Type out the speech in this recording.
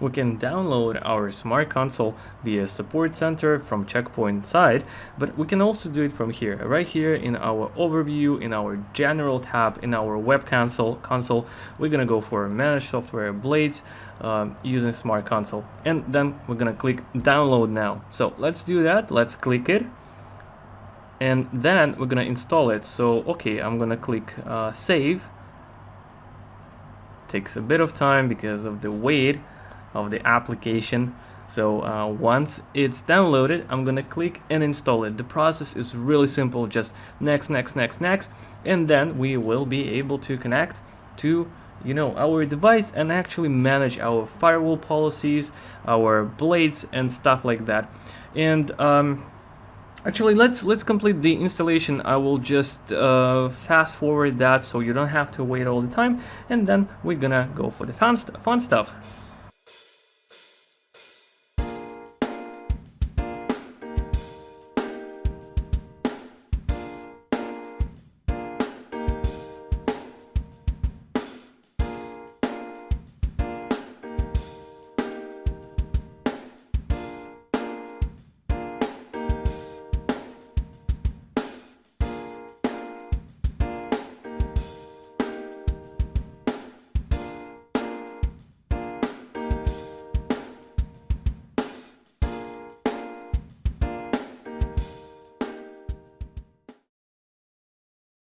we can download our Smart Console via Support Center from Checkpoint side, but we can also do it from here, right here in our overview, in our general tab, in our web console. We're gonna go for Manage Software Blades using Smart Console, and then we're gonna click Download now. So let's do that. Let's click it, and then we're gonna install it. So okay, I'm gonna click Save. Takes a bit of time because of the weight of the application. So once it's downloaded, I'm gonna click and install it. The process is really simple, just next, and then we will be able to connect to our device and actually manage our firewall policies, our blades and stuff like that. And actually, let's complete the installation. I will just fast forward that so you don't have to wait all the time, and then we're gonna go for the fun stuff.